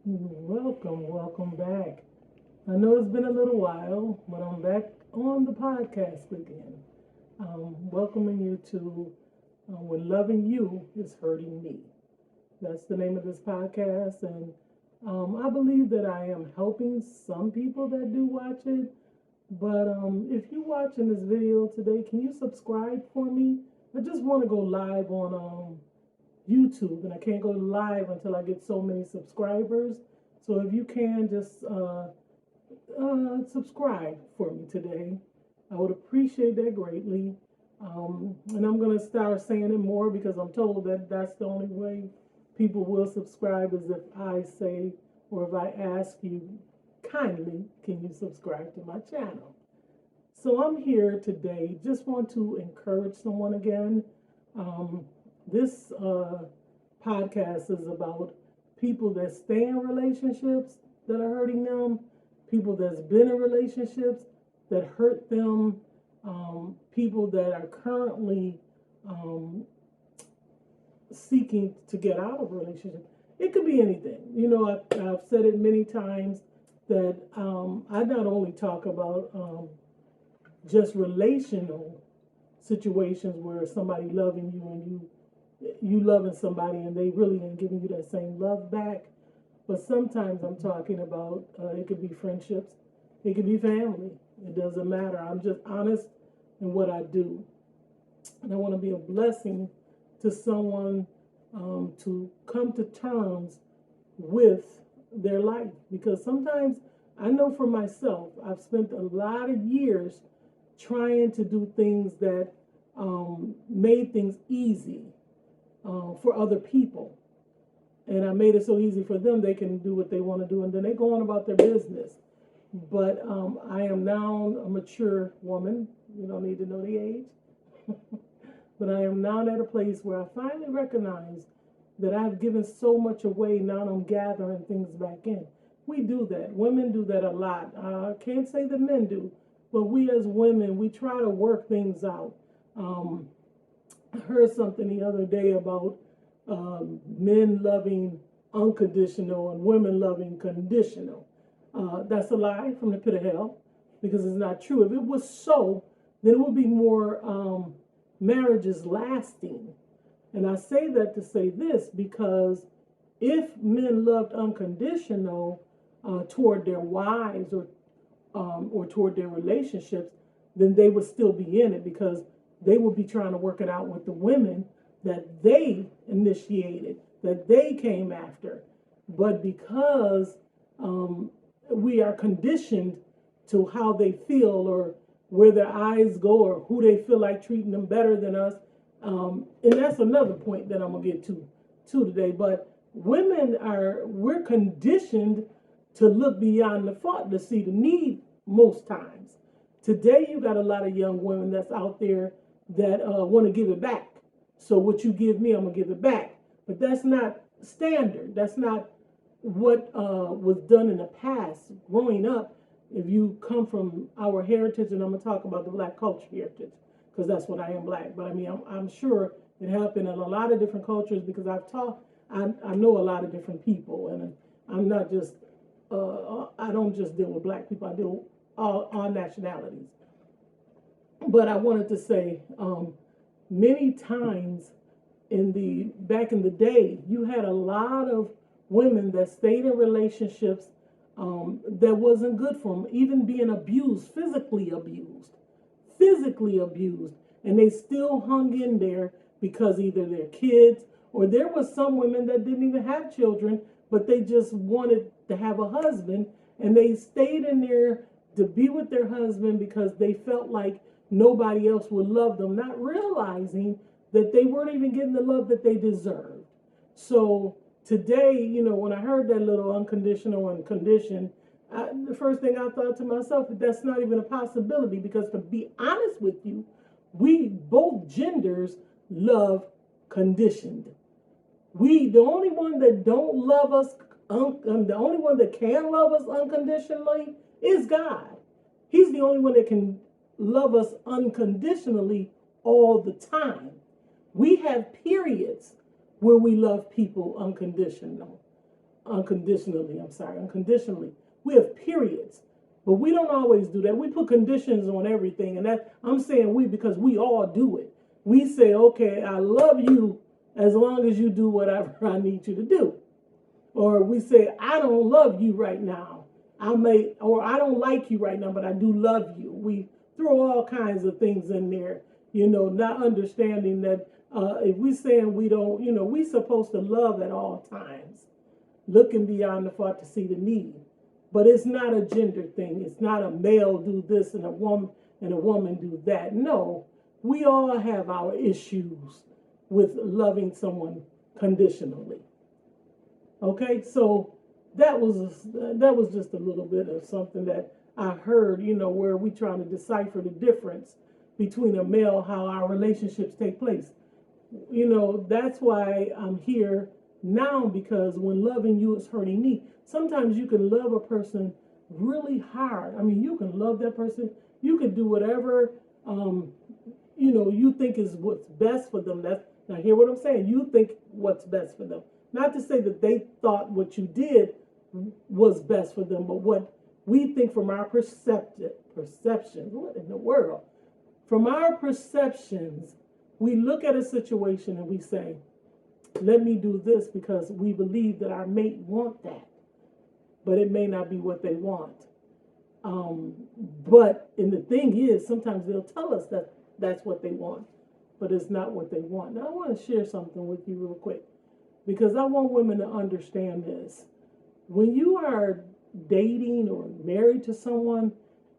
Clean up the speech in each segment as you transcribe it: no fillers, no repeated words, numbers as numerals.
Welcome back. I know it's been a little while, but I'm back on the podcast again. Welcoming you to When Loving You is Hurting Me. That's the name of this podcast, and I believe that I am helping some people that do watch it. But if you're watching this video today, can you subscribe for me? I just want to go live on YouTube, and I can't go live until I get so many subscribers. So if you can just subscribe for me today, I would appreciate that greatly. And I'm going to start saying it more because I'm told that that's the only way people will subscribe is if I say or if I ask you kindly, can you subscribe to my channel? So I'm here today, just want to encourage someone again. This podcast is about people that stay in relationships that are hurting them, people that's been in relationships that hurt them, people that are currently seeking to get out of a relationship. It could be anything. I've said it many times that I not only talk about just relational situations where somebody loving you and you loving somebody and they really ain't giving you that same love back. But sometimes I'm talking about it could be friendships, it could be family. It doesn't matter. I'm just honest in what I do, and I want to be a blessing to someone to come to terms with their life. Because sometimes I know for myself, I've spent a lot of years trying to do things that made things easy for other people. And I made it so easy for them, they can do what they want to do, and then they go on about their business. But I am now a mature woman. You don't need to know the age. But I am now at a place where I finally recognize that I've given so much away. Now I'm gathering things back in. We do that. Women do that a lot. I can't say that men do, but we as women, we try to work things out. I heard something the other day about men loving unconditional and women loving conditional. That's a lie from the pit of hell because it's not true. If it was so, then it would be more marriages lasting. And I say that to say this because if men loved unconditional toward their wives or toward their relationships, then they would still be in it because they would be trying to work it out with the women that they initiated, that they came after. But because we are conditioned to how they feel or where their eyes go or who they feel like treating them better than us, and that's another point that I'm gonna get to today. But we're conditioned to look beyond the fault to see the need most times. Today, you got a lot of young women that's out there that want to give it back. So what you give me, I'm gonna give it back. But that's not standard. That's not what was done in the past. Growing up, if you come from our heritage, and I'm gonna talk about the Black culture heritage, because that's what I am Black. But I mean, I'm sure it happened in a lot of different cultures because I know a lot of different people, and I'm not just, I don't just deal with Black people. I deal with all nationalities. But I wanted to say, many times back in the day, you had a lot of women that stayed in relationships that wasn't good for them, even being abused, physically abused, and they still hung in there because either their kids or there was some women that didn't even have children, but they just wanted to have a husband, and they stayed in there to be with their husband because they felt like nobody else would love them, not realizing that they weren't even getting the love that they deserved. So today, when I heard that little unconditional and condition, the first thing I thought to myself, that's not even a possibility because to be honest with you, we both genders love conditioned. The only one that don't love us, the only one that can love us unconditionally is God. He's the only one that can love us unconditionally all the time. We have periods where we love people unconditional. unconditionally. We have periods, but we don't always do that. We put conditions on everything, and that I'm saying we because we all do it. We say, okay, I love you as long as you do whatever I need you to do. Or we say, I don't love you right now. Or I don't like you right now, but I do love you. We throw all kinds of things in there, not understanding that if we saying we don't, we supposed to love at all times, looking beyond the fault to see the need. But it's not a gender thing. It's not a male do this and a woman do that. No, we all have our issues with loving someone conditionally. Okay, so that was just a little bit of something that I heard, where we trying to decipher the difference between a male, how our relationships take place. That's why I'm here now, because when loving you is hurting me, sometimes you can love a person really hard. I mean, you can love that person. You can do whatever, you think is what's best for them. Now hear what I'm saying. You think what's best for them. Not to say that they thought what you did was best for them, but what we think from our perceptions, what in the world? From our perceptions, we look at a situation and we say, let me do this because we believe that our mate want that, but it may not be what they want. And the thing is, sometimes they'll tell us that that's what they want, but it's not what they want. Now I want to share something with you real quick, because I want women to understand this. When you are dating or married to someone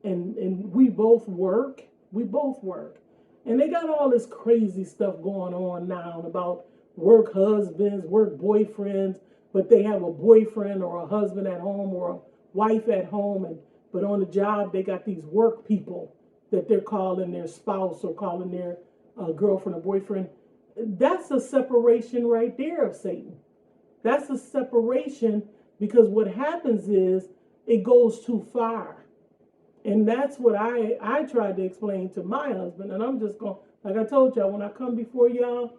and we both work, and they got all this crazy stuff going on now about work husbands, work boyfriends, but they have a boyfriend or a husband at home or a wife at home, but on the job they got these work people that they're calling their spouse or calling their girlfriend or boyfriend. That's a separation right there of Satan. That's a separation, because what happens is it goes too far. And that's what I tried to explain to my husband. And I'm just going, like I told y'all, when I come before y'all,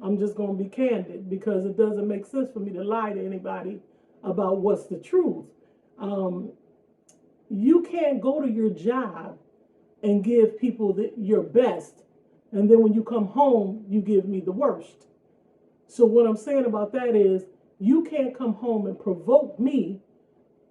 I'm just going to be candid, because it doesn't make sense for me to lie to anybody about what's the truth. You can't go to your job and give people your best, and then when you come home, you give me the worst. So what I'm saying about that is, you can't come home and provoke me,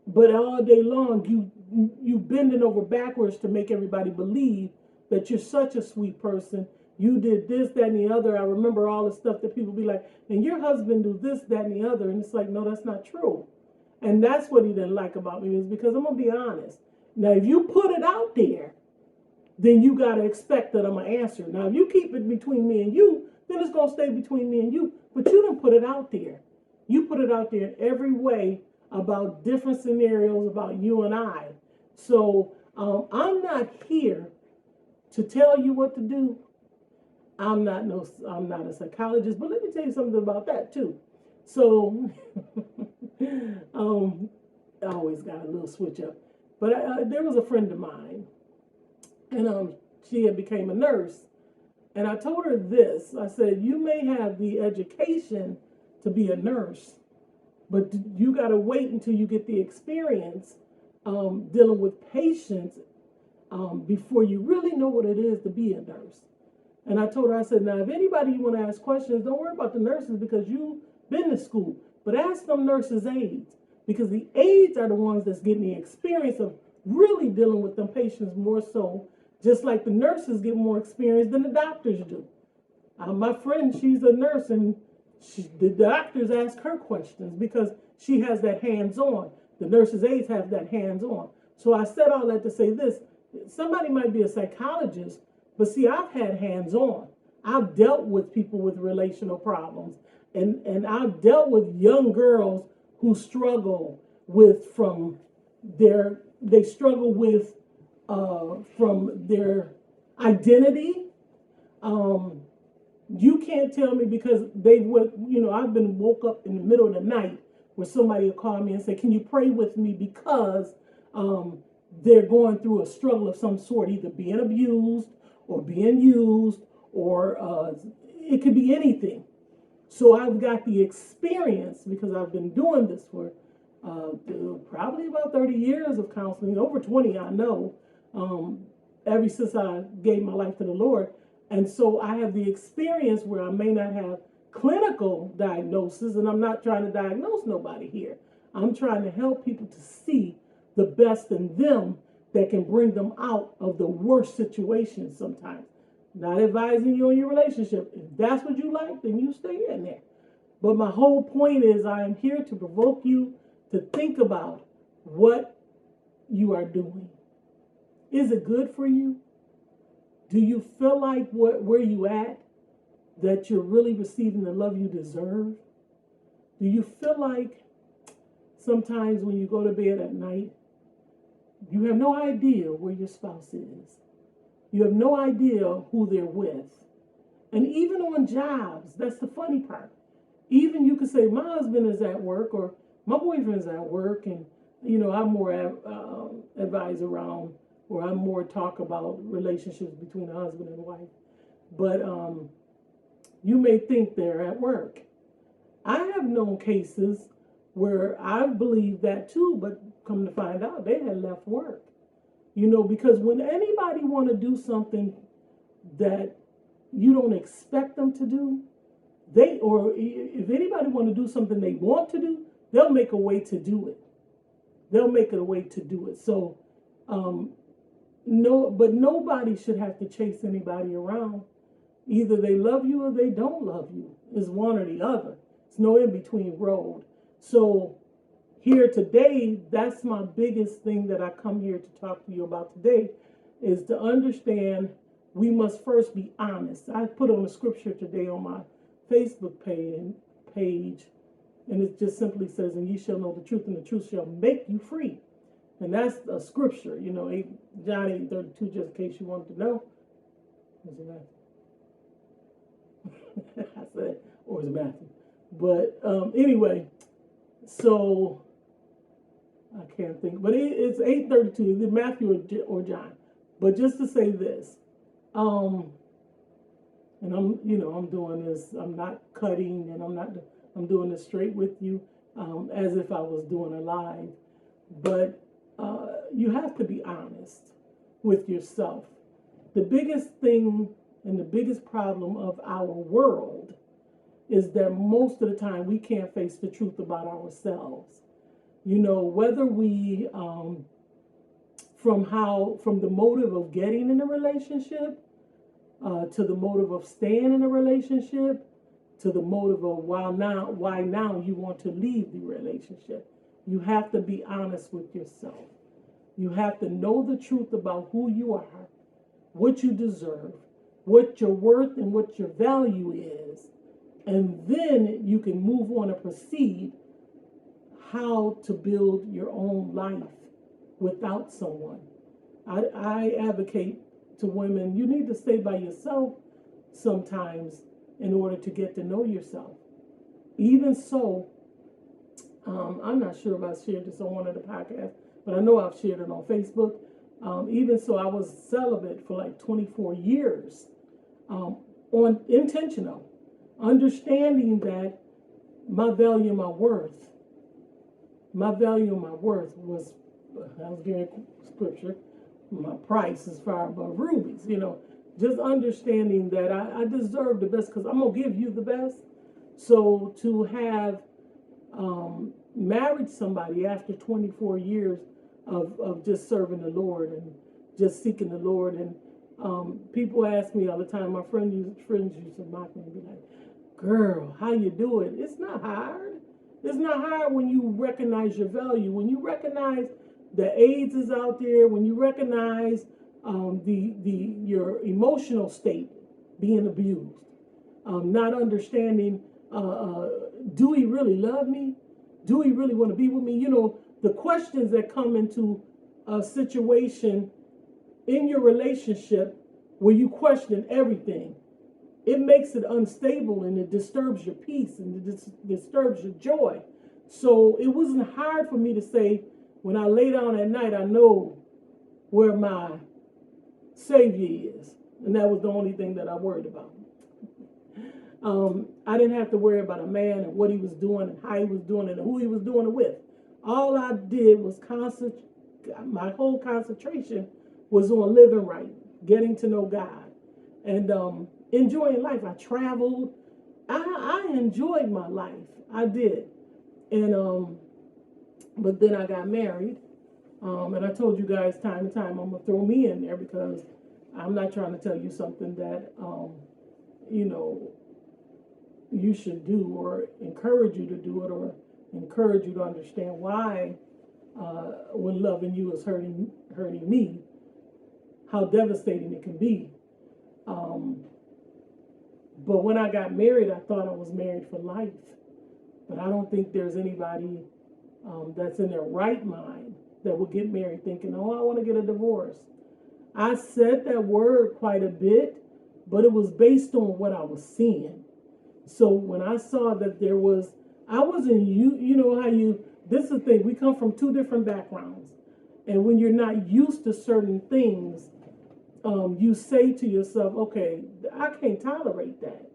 but all day long you bending over backwards to make everybody believe that you're such a sweet person. You did this, that, and the other. I remember all the stuff that people be like, and your husband do this, that, and the other. And it's like, no, that's not true. And that's what he didn't like about me, is because I'm going to be honest. Now, if you put it out there, then you got to expect that I'm going to answer. Now, if you keep it between me and you, then it's going to stay between me and you. But you didn't put it out there. You put it out there in every way about different scenarios about you and I. So I'm not here to tell you what to do. I'm not a psychologist, but let me tell you something about that too. So I always got a little switch up. But there was a friend of mine, and she had became a nurse. And I told her this. I said, you may have the education to be a nurse, but you got to wait until you get the experience dealing with patients before you really know what it is to be a nurse. And I told her, I said, now, if anybody you want to ask questions, don't worry about the nurses, because you've been to school, but ask them nurses' aides, because the aides are the ones that's getting the experience of really dealing with them patients more so, just like the nurses get more experience than the doctors do. My friend, she's a nurse, and the doctors ask her questions because she has that hands-on. The nurses' aides have that hands-on. So I said all that to say this. Somebody might be a psychologist, but see, I've had hands-on. I've dealt with people with relational problems, and I've dealt with young girls who struggle with from their identity. You can't tell me, because I've been woke up in the middle of the night where somebody will call me and say, can you pray with me, because they're going through a struggle of some sort, either being abused or being used, or it could be anything. So I've got the experience, because I've been doing this for probably about 30 years of counseling, over 20, I know, ever since I gave my life to the Lord. And so I have the experience where I may not have clinical diagnosis, and I'm not trying to diagnose nobody here. I'm trying to help people to see the best in them that can bring them out of the worst situations sometimes. Not advising you on your relationship. If that's what you like, then you stay in there. But my whole point is I am here to provoke you to think about what you are doing. Is it good for you? Do you feel like where you at, that you're really receiving the love you deserve? Do you feel like sometimes when you go to bed at night, you have no idea where your spouse is? You have no idea who they're with. And even on jobs, that's the funny part. Even you could say, my husband is at work, or my boyfriend is at work, and I'm more advise around, or I'm more talk about relationships between a husband and wife. But you may think they're at work. I have known cases where I believe that too, but come to find out they had left work. Because when anybody want to do something that you don't expect them to do, or if anybody want to do something they want to do, they'll make a way to do it. They'll make a way to do it. So, but nobody should have to chase anybody around. Either they love you or they don't love you. It's one or the other. It's no in between road. So here today, that's my biggest thing that I come here to talk to you about today, is to understand we must first be honest. I put on a scripture today on my Facebook page, and it just simply says, and ye shall know the truth, and the truth shall make you free. And that's a scripture, John 8:32, just in case you wanted to know. Is it Matthew? I said, or is it Matthew? But anyway, so I can't think, but it's 8:32. Is it Matthew or John? But just to say this, and I'm doing this. I'm not cutting, and I'm doing this straight with you, as if I was doing a live. But you have to be honest with yourself. The biggest thing and the biggest problem of our world is that most of the time we can't face the truth about ourselves. Whether we, from the motive of getting in a relationship, to the motive of staying in a relationship, to the motive of why now you want to leave the relationship. You have to be honest with yourself. You have to know the truth about who you are, what you deserve, what your worth and what your value is. And then you can move on and proceed how to build your own life without someone. I advocate to women, you need to stay by yourself sometimes in order to get to know yourself. Even so, I'm not sure if I shared this on one of the podcasts, but I know I've shared it on Facebook. Even so, I was celibate for like 24 years, on intentional, understanding that my value and my worth was, I was giving scripture, my price is far above rubies, just understanding that I deserve the best because I'm going to give you the best. So to have married somebody after 24 years of just serving the Lord and just seeking the Lord, and people ask me all the time, my friends used to mock me and be like, girl, how you do it? It's not hard. It's not hard when you recognize your value, when you recognize the AIDS is out there, when you recognize your emotional state being abused, not understanding, do he really love me? Do he really want to be with me? The questions that come into a situation in your relationship where you question everything, it makes it unstable, and it disturbs your peace, and it disturbs your joy. So it wasn't hard for me to say, when I lay down at night, I know where my Savior is. And that was the only thing that I worried about. I didn't have to worry about a man and what he was doing and how he was doing it and who he was doing it with. All I did was my whole concentration was on living right, getting to know God, and enjoying life. I traveled. I enjoyed my life. I did. And but then I got married. And I told you guys time and time I'm gonna throw me in there because I'm not trying to tell you something that you know you should do or encourage you to do it or encourage you to understand why when loving you is hurting me, how devastating it can be. Um, but when I got married, I thought I was married for life. But I don't think there's anybody that's in their right mind that will get married thinking, oh, I want to get a divorce. I said that word quite a bit, but it was based on what I was seeing. So when I saw that I wasn't, you know how this is the thing, we come from two different backgrounds. And when you're not used to certain things, you say to yourself, okay, I can't tolerate that.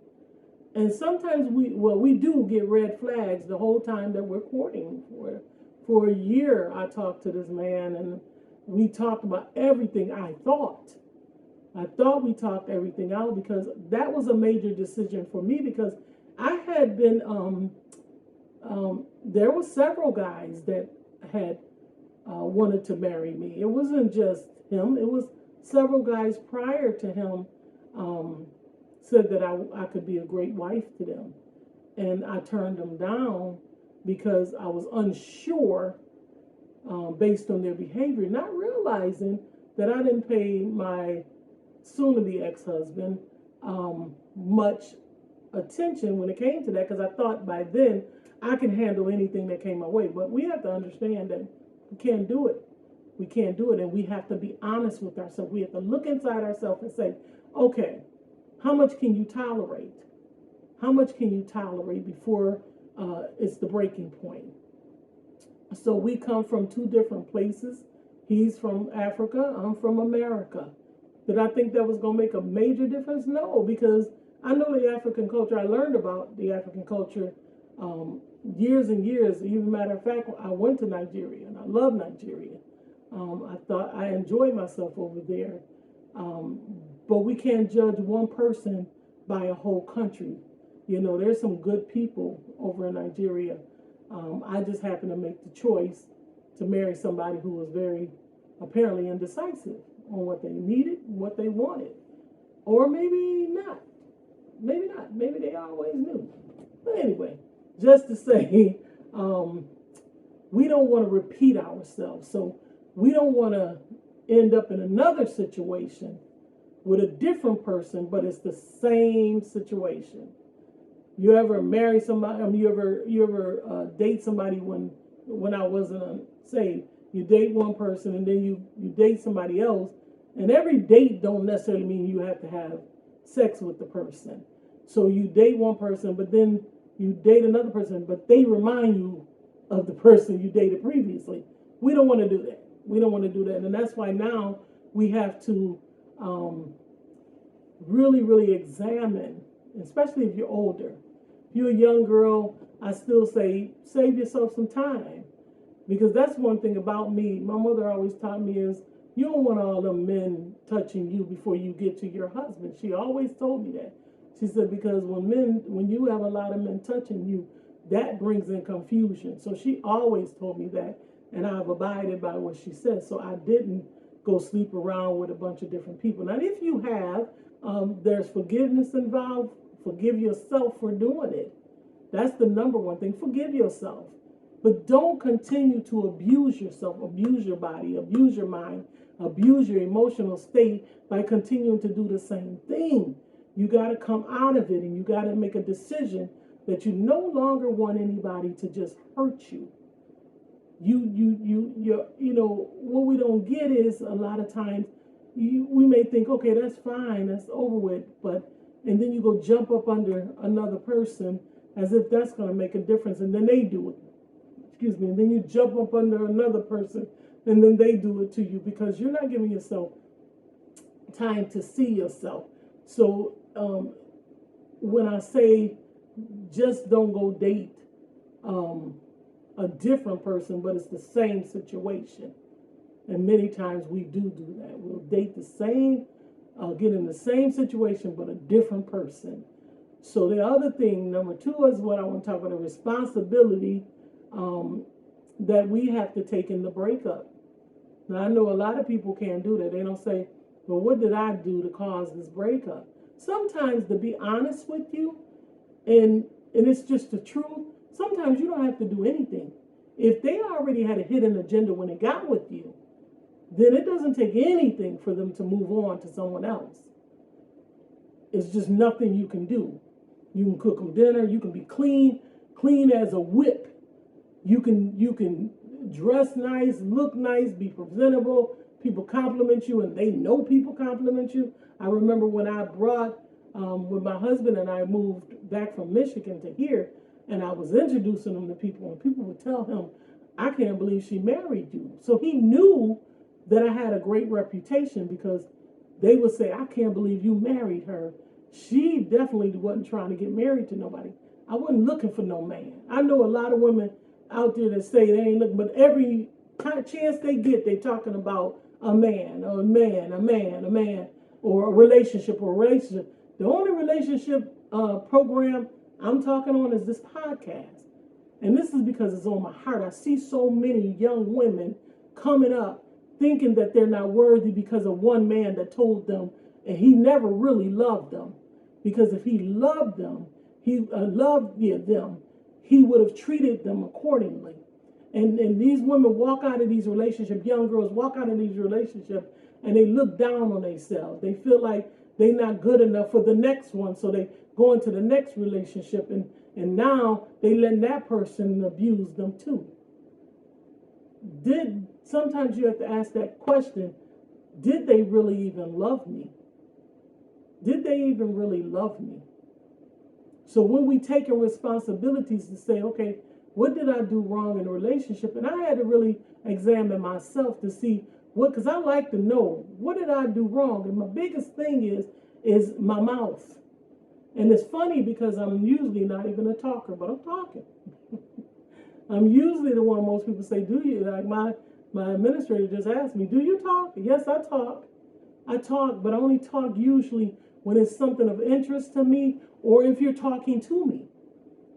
And sometimes we do get red flags the whole time that we're courting. For a year, I talked to this man and we talked about everything. I thought we talked everything out because that was a major decision for me because I had been, there were several guys that had wanted to marry me. It wasn't just him. It was several guys prior to him said that I could be a great wife to them. And I turned them down because I was unsure based on their behavior, not realizing that I didn't pay my soon-to-be ex-husband much attention when it came to that because I thought by then I can handle anything that came my way. But we have to understand that we can't do it. We can't do it, and we have to be honest with ourselves. We have to look inside ourselves and say, okay, how much can you tolerate? How much can you tolerate before it's the breaking point? So we come from two different places. He's from Africa. I'm from America. Did I think that was going to make a major difference? No, because I know the African culture. I learned about the African culture years and years. Even matter of fact, I went to Nigeria, and I love Nigeria. I thought I enjoyed myself over there. But we can't judge one person by a whole country. You know, there's some good people over in Nigeria. I just happened to make the choice to marry somebody who was very apparently indecisive on what they needed, what they wanted. Or maybe not. Maybe not. Maybe they always knew. But anyway, just to say, we don't want to repeat ourselves. So we don't want to end up in another situation with a different person, but it's the same situation. You ever marry somebody? You ever date somebody when I wasn't saved? You date one person and then you date somebody else, and every date don't necessarily mean you have to have sex with the person. So you date one person, but then you date another person, but they remind you of the person you dated previously. We don't want to do that. We don't want to do that, and that's why now we have to really, really examine, especially if you're older. If you're a young girl, I still say save yourself some time, because that's one thing about me. My mother always taught me is you don't want all the men touching you before you get to your husband. She always told me that. She said because when you have a lot of men touching you, that brings in confusion. So she always told me that, and I've abided by what she said. So I didn't go sleep around with a bunch of different people. Now, if you have, there's forgiveness involved. Forgive yourself for doing it. That's the number one thing. Forgive yourself. But don't continue to abuse yourself, abuse your body, abuse your mind, abuse your emotional state by continuing to do the same thing. You got to come out of it, and you got to make a decision that you no longer want anybody to just hurt you. You know, what we don't get is a lot of times we may think, okay, that's fine, that's over with, and then you go jump up under another person as if that's going to make a difference, and then they do it. Excuse me. And then you jump up under another person, and then they do it to you because you're not giving yourself time to see yourself. So when I say just don't go date a different person, but it's the same situation. And many times we do that. We'll date the same, get in the same situation, but a different person. So the other thing, number 2, is what I want to talk about, the responsibility that we have to take in the breakup. Now, I know a lot of people can't do that. They don't say, well, what did I do to cause this breakup? Sometimes, to be honest with you, and it's just the truth, sometimes you don't have to do anything. If they already had a hidden agenda when they got with you, then it doesn't take anything for them to move on to someone else. It's just nothing you can do. You can cook them dinner. You can be clean as a whip. You can dress nice, look nice, be presentable. People compliment you, and they know people compliment you. I remember when I brought, when my husband and I moved back from Michigan to here, and I was introducing him to people, and people would tell him, I can't believe she married you. So he knew that I had a great reputation, because they would say, I can't believe you married her. She definitely wasn't trying to get married to nobody. I wasn't looking for no man. I know a lot of women out there that say they ain't looking, but every chance they get, they talking about a man, or a man, or a relationship. The only relationship program I'm talking on is this podcast. And this is because it's on my heart. I see so many young women coming up thinking that they're not worthy because of one man that told them, and he never really loved them. Because if he loved them, he would have treated them accordingly. And these women walk out of these relationships, young girls walk out of these relationships, and they look down on themselves. They feel like they're not good enough for the next one, so they go into the next relationship, and now they let that person abuse them too. Sometimes you have to ask that question, did they really even love me? Did they even really love me? So when we take in responsibilities to say, okay, what did I do wrong in a relationship? And I had to really examine myself to see because I like to know, what did I do wrong? And my biggest thing is my mouth. And it's funny because I'm usually not even a talker, but I'm talking. I'm usually the one most people say, do you? Like my administrator just asked me, do you talk? Yes, I talk. I talk, but I only talk usually when it's something of interest to me, or if you're talking to me.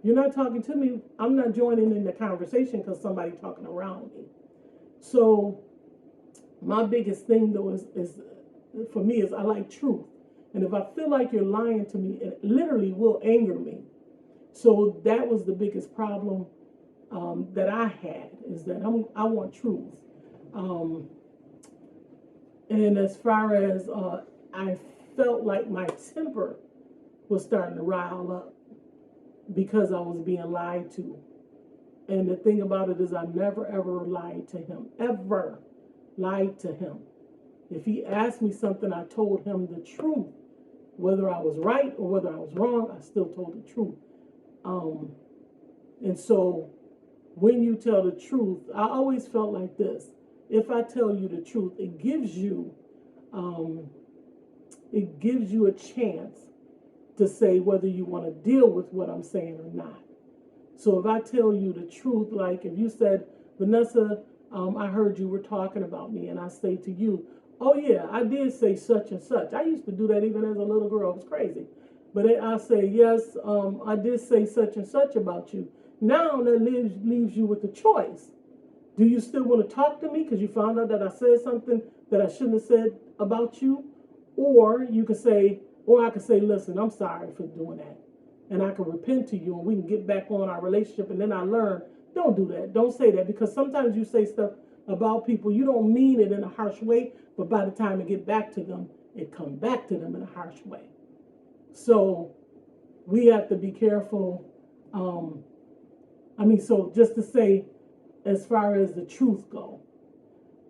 You're not talking to me, I'm not joining in the conversation because somebody's talking around me. So my biggest thing though is for me is I like truth. And if I feel like you're lying to me, it literally will anger me. So that was the biggest problem that I had, is that I want truth. And as far as I felt like my temper was starting to rile up because I was being lied to. And the thing about it is I never ever lied to him, ever lied to him. If he asked me something, I told him the truth. Whether I was right or whether I was wrong, I still told the truth. And so when you tell the truth, I always felt like this. If I tell you the truth, it gives you a chance to say whether you want to deal with what I'm saying or not. So if I tell you the truth, like if you said, Vanessa, I heard you were talking about me, and I say to you, oh yeah, I did say such and such. I used to do that even as a little girl. It was crazy. But I say, yes, I did say such and such about you. Now that leaves you with a choice. Do you still want to talk to me because you found out that I said something that I shouldn't have said about you? Or you could say, or I could say, listen, I'm sorry for doing that. And I can repent to you and we can get back on our relationship. And then I learn, don't do that. Don't say that, because sometimes you say stuff about people, you don't mean it in a harsh way, but by the time it get back to them, it comes back to them in a harsh way. So we have to be careful. So just to say, as far as the truth go,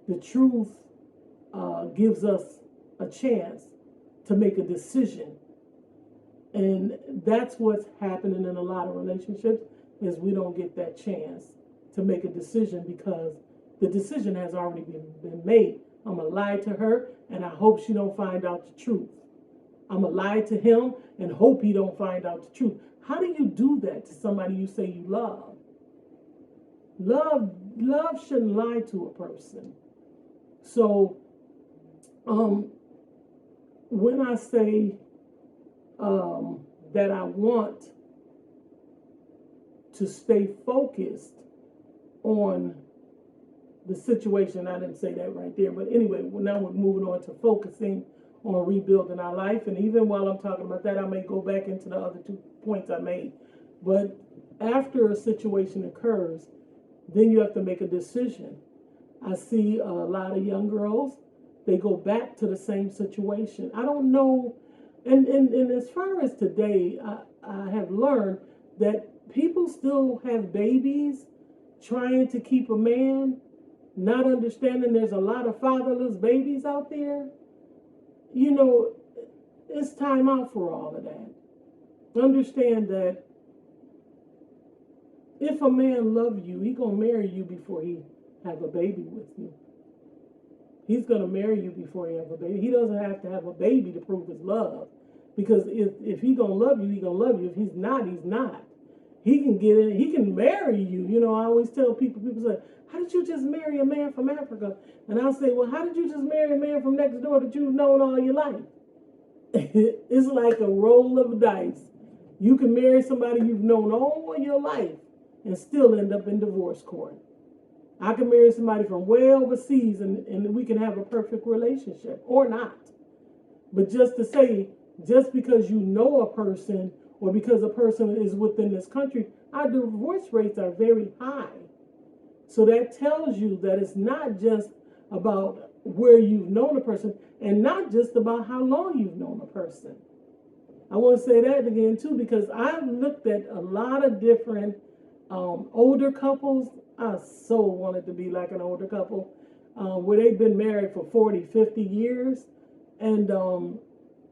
the truth gives us a chance to make a decision. And that's what's happening in a lot of relationships, is we don't get that chance to make a decision because the decision has already been made. I'm going to lie to her, and I hope she don't find out the truth. I'm going to lie to him and hope he don't find out the truth. How do you do that to somebody you say you love? Love shouldn't lie to a person. So when I say that I want to stay focused on the situation, I didn't say that right there, but anyway, now we're moving on to focusing on rebuilding our life. And even while I'm talking about that, I may go back into the other 2 points I made. But after a situation occurs, then you have to make a decision. I see a lot of young girls, they go back to the same situation. I don't know. And as far as today, I have learned that people still have babies trying to keep a man, not understanding there's a lot of fatherless babies out there. You know, it's time out for all of that. Understand that if a man loves you, he gonna marry you before he have a baby with you. He's gonna marry you before he have a baby. He doesn't have to have a baby to prove his love, because if he gonna love you, he gonna love you. If he's not, he's not. He can get in. He can marry you. You know, I always tell people say, "How did you just marry a man from Africa?" And I'll say, "Well, how did you just marry a man from next door that you've known all your life?" It's like a roll of dice. You can marry somebody you've known all your life and still end up in divorce court. I can marry somebody from way overseas and we can have a perfect relationship, or not. But just to say, just because you know a person or because a person is within this country, our divorce rates are very high. So that tells you that it's not just about where you've known a person and not just about how long you've known a person. I want to say that again too, because I've looked at a lot of different older couples. I so wanted to be like an older couple where they've been married for 40, 50 years. And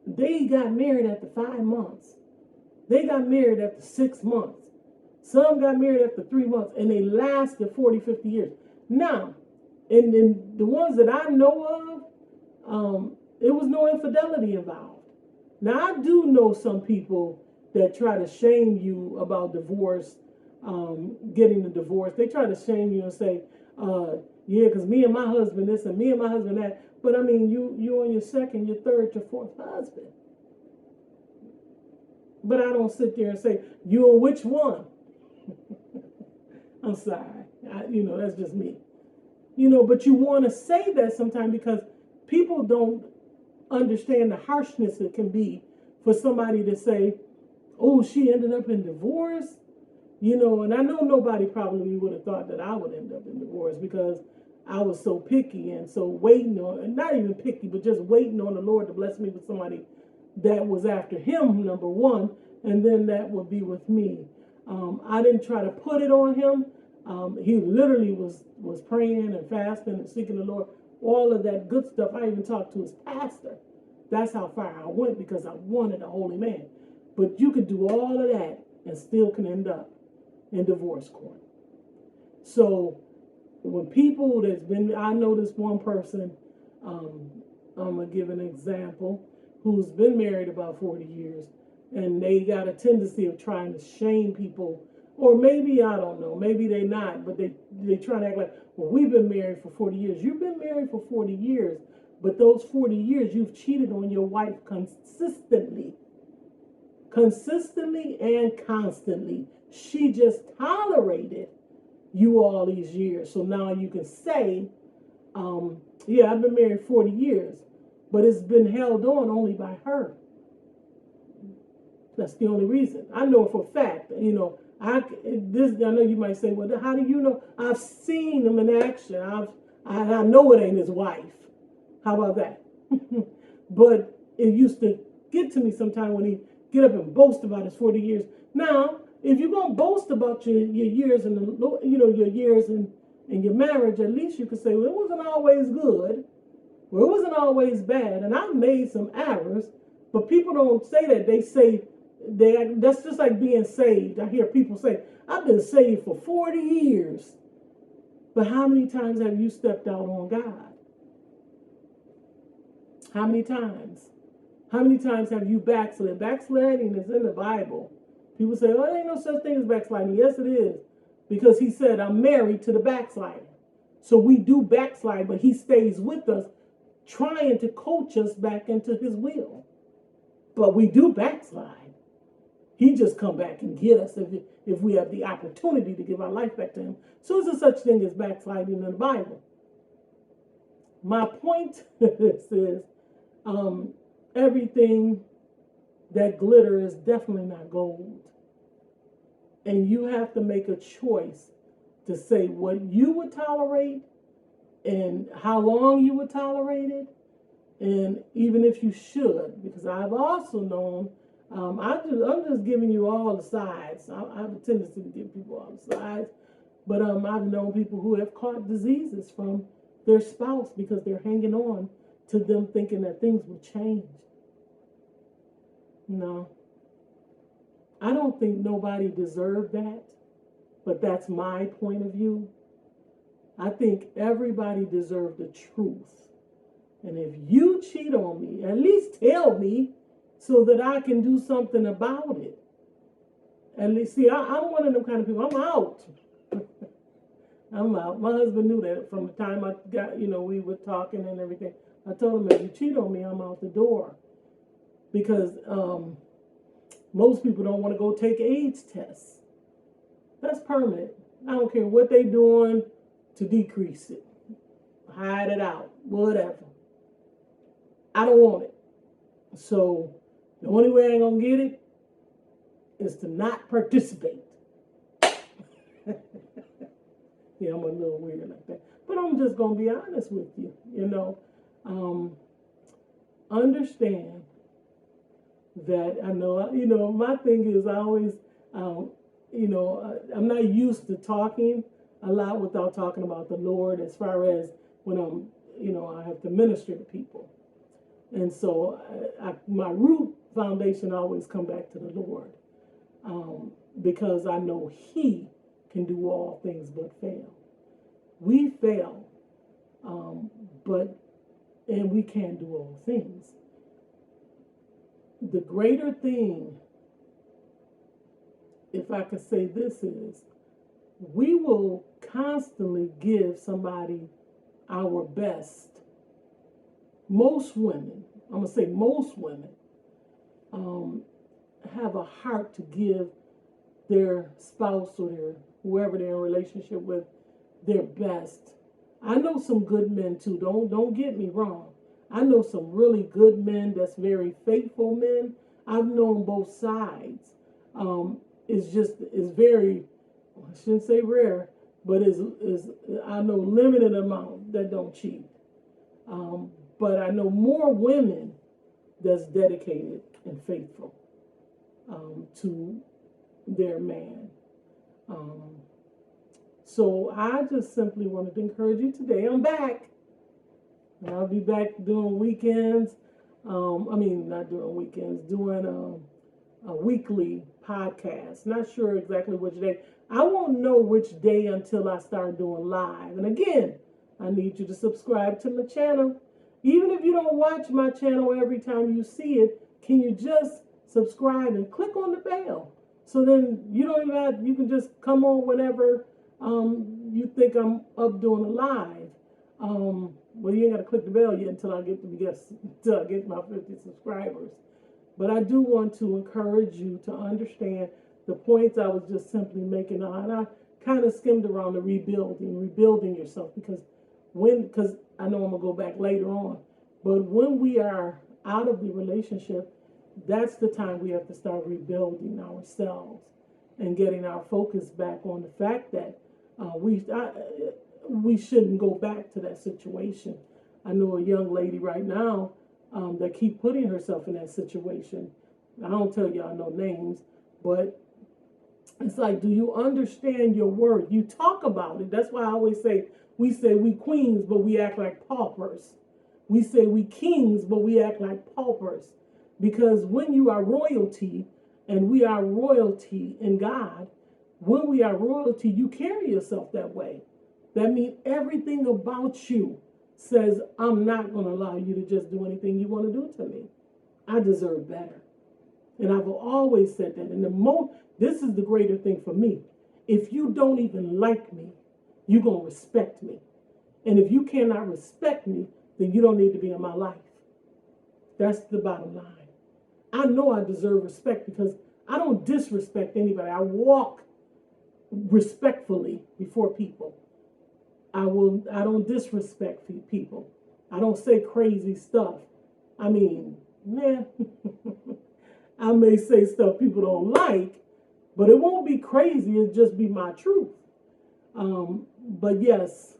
they got married after 5 months. They got married after 6 months. Some got married after 3 months, and they lasted 40, 50 years. Now, in the ones that I know of, it was no infidelity involved. Now, I do know some people that try to shame you about divorce, getting the divorce. They try to shame you and say, yeah, because me and my husband this and me and my husband that. But I mean, you on your second, your third, your fourth husband. But I don't sit there and say, you on which one? I'm sorry. That's just me. But you want to say that sometimes because people don't understand the harshness it can be for somebody to say, oh, she ended up in divorce. And I know nobody probably would have thought that I would end up in divorce because I was so picky and so waiting on, and not even picky, but just waiting on the Lord to bless me with somebody that was after him, number one, and then that would be with me. I didn't try to put it on him. He literally was praying and fasting and seeking the Lord, all of that good stuff. I even talked to his pastor. That's how far I went because I wanted a holy man. But you could do all of that and still can end up in divorce court. So when people I know this one person, I'm going to give an example, who's been married about 40 years, and they got a tendency of trying to shame people, or maybe, I don't know, maybe they not, but they try to act like, well, we've been married for 40 years. You've been married for 40 years, but those 40 years you've cheated on your wife consistently and constantly. She just tolerated you all these years. So now you can say, yeah, I've been married 40 years, but it's been held on only by her. That's the only reason. I know for a fact, I know you might say, well, how do you know? I've seen him in action. I know it ain't his wife. How about that? But it used to get to me sometime when he get up and boast about his 40 years. Now, if you're gonna boast about your years and your years in your marriage, at least you could say, well, it wasn't always good, or it wasn't always bad, and I've made some errors. But people don't say that. They say that's just like being saved. I hear people say, I've been saved for 40 years. But how many times have you stepped out on God? How many times? How many times have you backslid? Backsliding is in the Bible. People say, oh, there ain't no such thing as backsliding. Yes, it is. because he said, I'm married to the backslider. So we do backslide, but he stays with us, trying to coach us back into his will. But we do backslide. He just come back and get us if we have the opportunity to give our life back to him. So there's such thing as backsliding in the Bible. My point is everything that glitter is definitely not gold. And you have to make a choice to say what you would tolerate and how long you would tolerate it. And even if you should, because I've also known, I'm just giving you all the sides. I have a tendency to give people all the sides. But I've known people who have caught diseases from their spouse because they're hanging on to them thinking that things will change. No. I don't think nobody deserved that, but that's my point of view. I think everybody deserved the truth. And if you cheat on me, at least tell me so that I can do something about it. At least, see, I'm one of them kind of people. I'm out. I'm out. My husband knew that from the time I got, we were talking and everything. I told him, if you cheat on me, I'm out the door. Because most people don't want to go take AIDS tests. That's permanent. I don't care what they're doing to decrease it. Hide it out. Whatever. I don't want it. So the only way I'm going to get it is to not participate. Yeah, I'm a little weird like that. But I'm just going to be honest with you. Understand that I know, my thing is I always, I'm not used to talking a lot without talking about the Lord as far as when I have to minister to people. And so my root foundation always come back to the Lord because I know he can do all things but fail. We fail, and we can't do all things. The greater thing, if I could say this, is we will constantly give somebody our best. Most women, I'm going to say most women, have a heart to give their spouse or whoever they're in a relationship with their best. I know some good men too. Don't get me wrong. I know some really good men that's very faithful men. I've known both sides. It's very, I shouldn't say rare, but I know limited amount that don't cheat. But I know more women that's dedicated and faithful to their man. So I just simply wanted to encourage you today. I'm back. I'll be back doing weekends. Not doing weekends, doing a weekly podcast. Not sure exactly which day. I won't know which day until I start doing live. And again, I need you to subscribe to my channel. Even if you don't watch my channel every time you see it, can you just subscribe and click on the bell? So then you don't even have, you can just come on whenever you think I'm up doing a live. Well, you ain't got to click the bell yet until I get my 50 subscribers. But I do want to encourage you to understand the points I was just simply making. And I kind of skimmed around the rebuilding yourself, because I know I'm going to go back later on. But when we are out of the relationship, that's the time we have to start rebuilding ourselves and getting our focus back on the fact that we shouldn't go back to that situation. I know a young lady right now that keep putting herself in that situation. I don't tell y'all no names, but it's like, do you understand your worth? You talk about it. That's why I always say we queens, but we act like paupers. We say we kings, but we act like paupers. Because when you are royalty, and we are royalty in God, when we are royalty, you carry yourself that way. That means everything about you says, I'm not going to allow you to just do anything you want to do to me. I deserve better. And I've always said that. And this is the greater thing for me. if you don't even like me, you're going to respect me. And if you cannot respect me, then you don't need to be in my life. That's the bottom line. I know I deserve respect because I don't disrespect anybody. I walk respectfully before people. I don't disrespect people. I don't say crazy stuff. I mean, man, I may say stuff people don't like, but it won't be crazy. It'll just be my truth. But yes,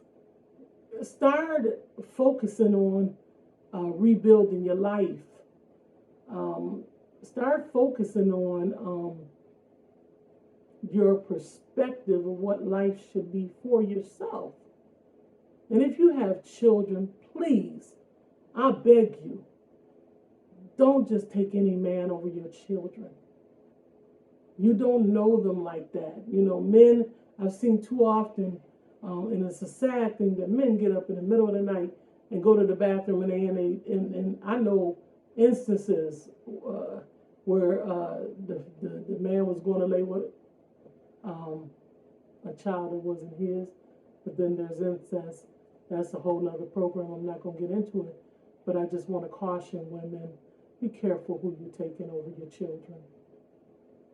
start focusing on rebuilding your life. Start focusing on your perspective of what life should be for yourself. And if you have children, please, I beg you, don't just take any man over your children. You don't know them like that. You know, men, I've seen too often, and it's a sad thing that men get up in the middle of the night and go to the bathroom, and I know instances where the man was going to lay with a child that wasn't his, but then there's incest. That's a whole nother program. I'm not going to get into it, but I just want to caution women, be careful who you're taking over your children.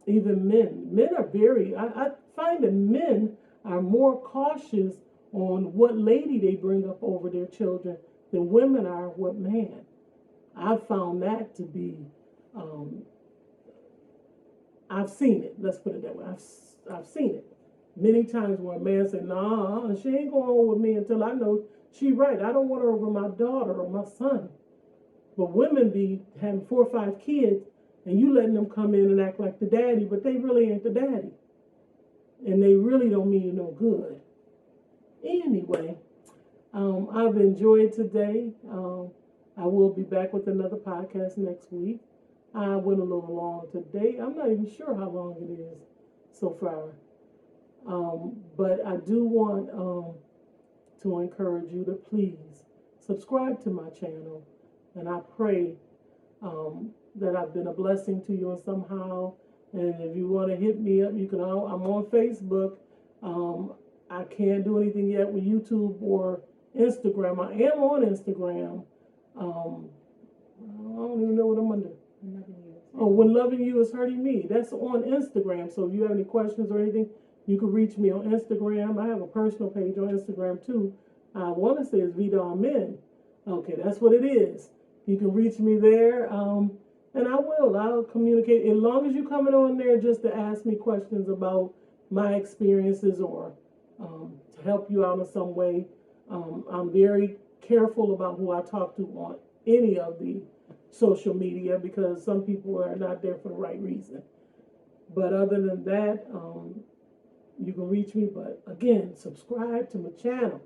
Even men are I find that men are more cautious on what lady they bring up over their children than women are what man. I've found that to be, I've seen it. Let's put it that way. I've seen it many times where a man said, "Nah, she ain't going on with me until I know she right. I don't want her over my daughter or my son." But women be having 4 or 5 kids, and you letting them come in and act like the daddy, but they really ain't the daddy, and they really don't mean you no good. Anyway, I've enjoyed today. I will be back with another podcast next week. I went a little long today. I'm not even sure how long it is so far. But I do want to encourage you to please subscribe to my channel. And I pray that I've been a blessing to you in somehow. And if you want to hit me up, you can. I'm on Facebook. I can't do anything yet with YouTube or Instagram. I am on Instagram. I don't even know what I'm under. Oh, When Loving You Is Hurting Me. That's on Instagram. So if you have any questions or anything, you can reach me on Instagram. I have a personal page on Instagram too. I want to say it's Vida Amen. Okay, that's what it is. You can reach me there, and I'll communicate. As long as you're coming on there just to ask me questions about my experiences or to help you out in some way. I'm very careful about who I talk to on any of the social media because some people are not there for the right reason. But other than that, you can reach me. But again, subscribe to my channel.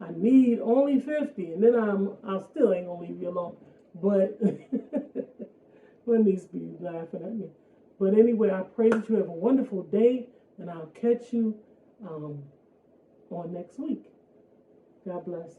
I need only 50, and then I still ain't gonna leave you alone. But when these be laughing at me. But anyway, I pray that you have a wonderful day, and I'll catch you on next week. God bless.